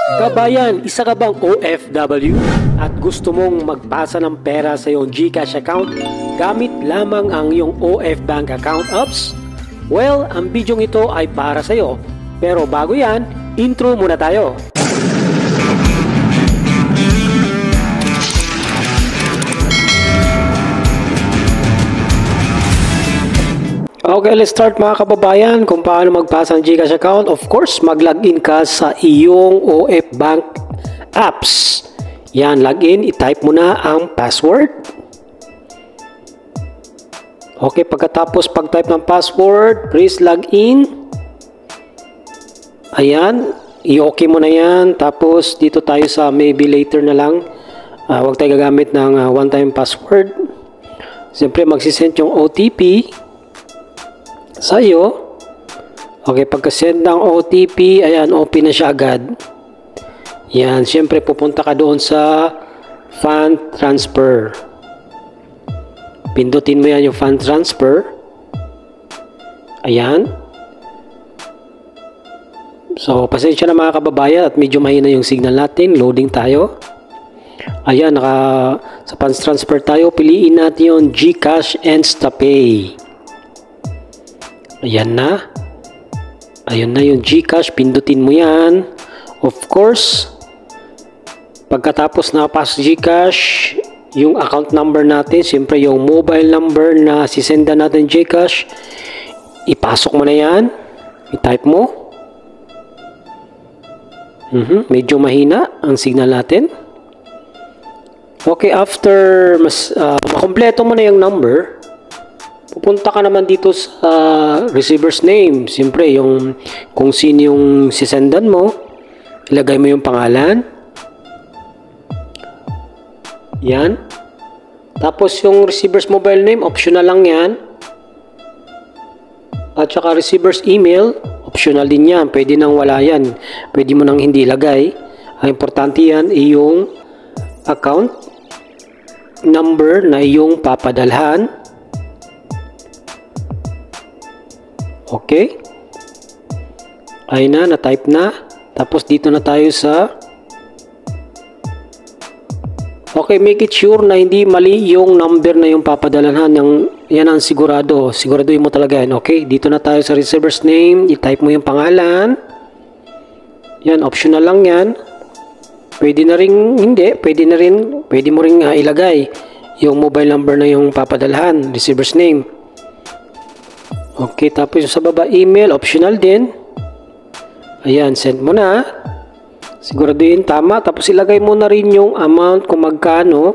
Kabayan, isa ka bang OFW at gusto mong magpasa ng pera sa iyong GCash account gamit lamang ang iyong OF Bank account apps? Well, ang bidyong ito ay para sa iyo. Pero bago yan, intro muna tayo. Okay, let's start mga kababayan kung paano magpasa ng GCash account. Of course, mag-login ka sa iyong OF Bank apps. Yan, login, i-type mo na ang password. Okay, pagkatapos pag-type ng password, please login. Ayan, i-okay mo na yan. Tapos dito tayo sa maybe later na lang. Huwag tayo gagamit ng one-time password. Siyempre, magsisend yung OTP sa iyo. Okay, pagka-send ng OTP, ayan, open na siya agad. Yan, siyempre pupunta ka doon sa fund transfer. Pindutin mo yan yung fund transfer. Ayan. So, pasensya na mga kababayan at medyo mahina yung signal natin. Loading tayo. Ayan, sa funds transfer tayo. Piliin natin yung GCash and InstaPay. Ayan na. Ayan na yung GCash. Pindutin mo yan. Of course, pagkatapos na pass GCash, yung account number natin, siyempre yung mobile number na sisenda natin GCash, ipasok mo na yan. I-type mo. Medyo mahina ang signal natin. Okay, after makompleto mo na yung number, pupunta ka naman dito sa receiver's name. Siyempre, kung sino yung sisendan mo, ilagay mo yung pangalan. Yan. Tapos yung receiver's mobile name, optional lang yan. At saka receiver's email, optional din yan. Pwede nang wala yan. Pwede mo nang hindi ilagay. Ang importante yan ay yung account number na iyong papadalhan. Okay. Ayun na, na-type na. Tapos dito na tayo sa okay, make it sure na hindi mali yung number na yung papadalahan. Yan ang sigurado. Siguraduhin mo talaga yan. Okay, dito na tayo sa receiver's name. I-type mo yung pangalan. Yan, optional lang yan. Pwede na rin, hindi. Pwede mo rin ilagay yung mobile number na yung papadalahan. Receiver's name. Okay, tapos yung sa baba, email, optional din. Ayan, send mo na. Siguraduhin tama. Tapos ilagay mo na rin yung amount kung magkano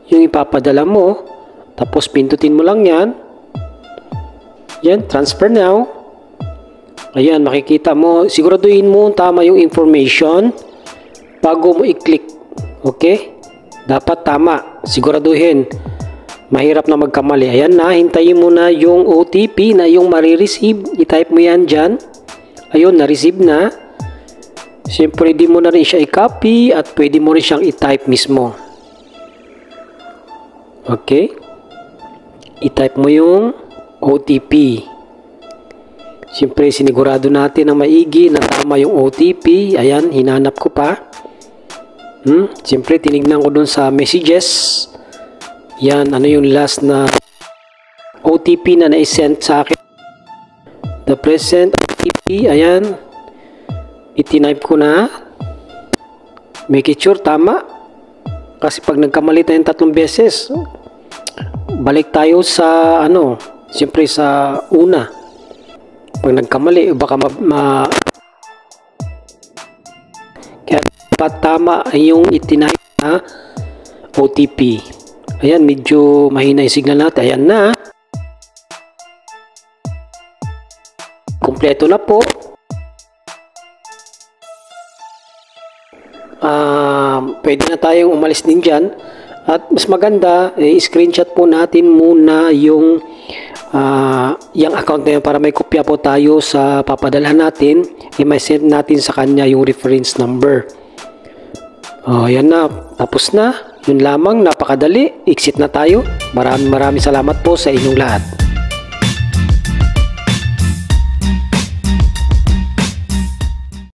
yung ipapadala mo. Tapos pindutin mo lang yan. Yan, transfer now. Ayan, makikita mo. Siguraduhin mo tama yung information bago mo i-click. Okay? Dapat tama. Siguraduhin. Mahirap na magkamali. Ayan na, hintayin mo na yung OTP na yung marireceive. I-type mo yan dyan. Ayun, na-receive na. Siyempre, pwede mo na rin siya i-copy at pwede mo rin siyang i-type mismo. Okay? I-type mo yung OTP. Siyempre, sinigurado natin na maigi na tama yung OTP. Ayan, hinanap ko pa. Siyempre, tinignan ko dun sa messages. Yan, ano yung last na OTP na na-send sa akin. The present OTP, ayan. Itinipe ko na. Make it sure, tama. Kasi pag nagkamali tayong 3 beses, balik tayo sa, siyempre sa una. Pag nagkamali, baka kaya dapat tama yung itinipe na OTP. Ayan, medyo mahina yung signal natin. Ayan na. Kompleto na po. Pwede na tayong umalis din dyan. At mas maganda, screenshot po natin muna yung account na yun para may kopya po tayo sa papadalhan natin. May send natin sa kanya yung reference number. Ayan na. Tapos na. Yun lamang, napakadali. Exit na tayo. Maraming salamat po sa inyong lahat.